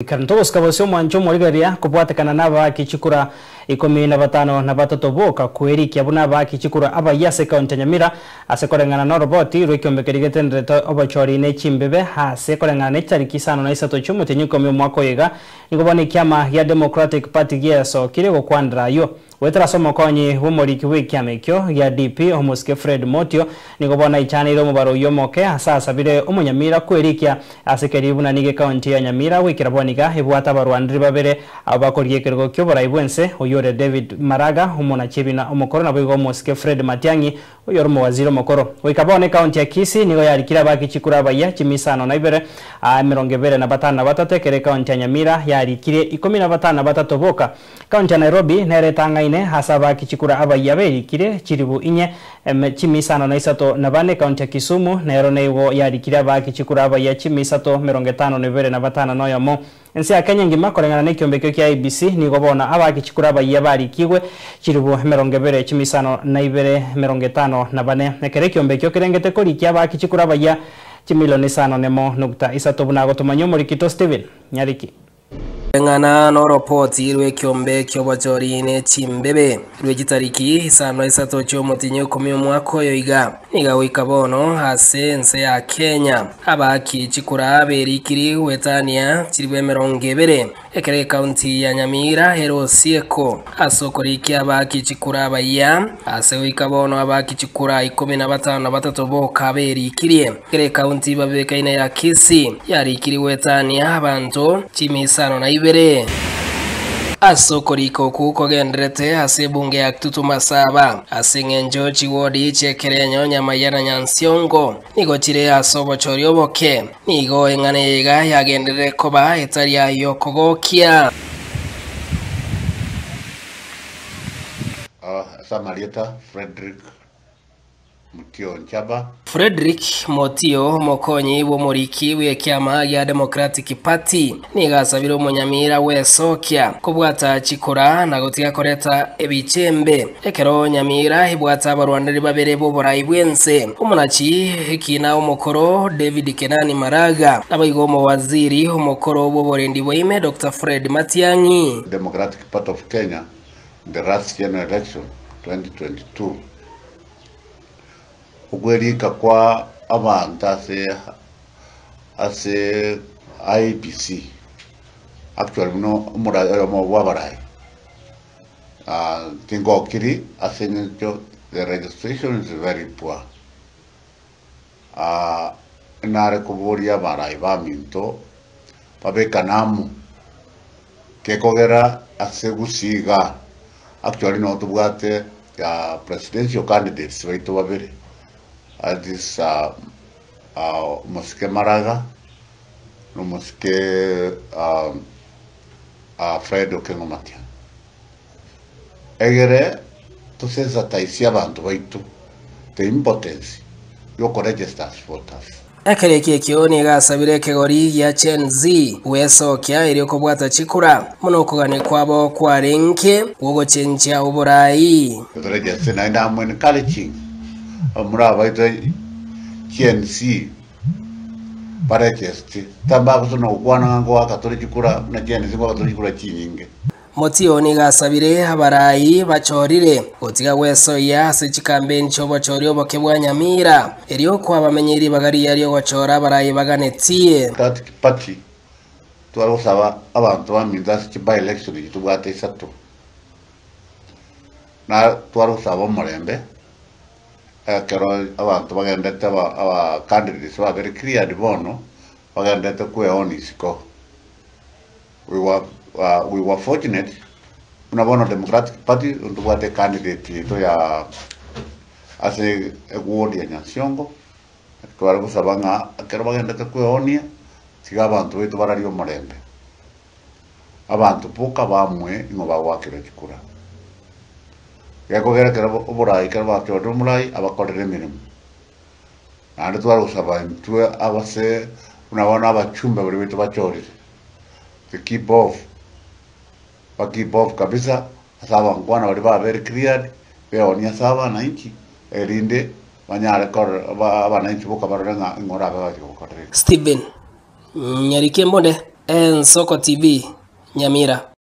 Kantogo skabosyo mwancho morigaria kubwatekana n'abaki chikura 15 na batatu boka kwerikia buna baki chikura abayase kaunti Nyamira asekorengana na roboti rwekyombekeri ndreto obachori ne chimbebe hasekorengana ne tariki 5 cy'umutenyuko mu mwaka yega nigobone kyama ya Democratic Party yeso kire gokwandrayo wetera somo konyi wumoriki w'ikyamekyo ya DP omuske Fred Motio nigobona ichaniro mu baro yomoke asasa bire umunyamira kwerikia asekeri buna nige kaunti ya Nyamira wikiraboniga ibwata barwandiri babere abakoriye kergo kyo barayibwense oyore David Maraga umona chibina umukoro na bwigo omuske Fred Matiangi oyore mu waziri omukoro wikabone kaunti ya Kisii nigo yarikira baki chikura baya chimisano na ibere 25 batatekere kaunti ya Nyamira yarikire 15 batatoboka kaunti ya Nairobi neretanga ine hasaba kichikura abayaberi kire chiribu inye chimisano na isato na bane kaunti ya Kisumu nero neigo yarikira baki chikura abaya chimisato 55 no yamo ensi ya Kenya ngima korengana n'ekyombekyo kya IBC nigobona abaki chikura abaya bari kigwe chiribu 20 chimisano na ibere 54 nekere kyombekyo kirengete korikia abaki chikura abaya chimilioni 5.3 bunago tumanyo muri Kito Steven Nyariki ngana no report rw'ekyombe ky'obachori ne chimbebe rw'igitariki 5 cy'umutinyo mu mwaka yoiga niga wikabono hase ense ya Kenya abaki chikura berikiri wetania chiribwe 20 ekere kaunti ya Nyamira herosieko asokoriki abaki chikura abaya ase wikabono abaki chikura 15 batatoboka berikiri ekere kaunti babekaine ya Kisii yarikiri wetania abantu chimisano na ibere asokoriko kuko gendrete ase bunge ya Tutuma Saba ase ngenjo chiwodi chekerenyo Nyamayana Nyansiongo nigo chire asobochori oboke nigo enganega yagendere koba etaria yokogokia Samarieta Frederick Motio mokonyi bomoriki w'ekyama ya Democratic Party nigasabira umunyamira wesokia kubwata chikura na gotiga koreta ebichembe ekero Nyamira ibwata abarwandari babere bo borayibwense umunachi hikina umukoro David Kenani Maraga abayigomo waziri umukoro bo borendi boime Dr. Fred Matiangi. Democratic Party of Kenya the last general election 2022 ugwerika kwa abanta ase IBC actually no murayo mo wabarai tingo kiri ase njo the registration is very poor nare kuboria barai baminto babekanamu kekogera ase gusiga actually no tubwate ya presidential candidates baito babere this Muske Maraga no Muske Fred Okengo Matiangi egere toseza taisia abantu baitu the impotence yo register voters akereke kioni gasabire kegori ya Gen Z wesokia iri kubwata chikura muno kugane kwabo kwa renke wogo chencha uburayi register na ndamwe college muraba ita KNC parekesti tamba kuno ukwana ngo akatori chikura na KNC ngo akatori chikura chinyinge Motio ni gasabire abarayi bachorire otiga weso ya se chikambe chobochori oboke bwa Nyamira eriyo kwa bamenyeri bagari yariyo gwachora abarayi baganetie Party twarusaba abantu baminza chiba election gitubwate isatu na twarusaba umurembe kero abantu bagendete aba candidates ba very clear bono bagendete kwe onisiko we were fortunate unabono Democratic Party undubwate candidate to ya ase ward ya Nyansiongo twara kusabanga kero bagendete kwe onia tiga abantu betu barario marembe abantu poka bamwe ngo bawakira chikura yakogera kero oburayi kero batyo murai abakorere mirimo ande twara kusaba ntwe abase unabona abachumba bari betu bachorire to keep off kabisa asaba ngwana bari ba very cleared beonia saba na inchi erinde banyare kor abana inchi boka barenga ngora ba Steven Nyarike Mbonde Ensoko TV Nyamira.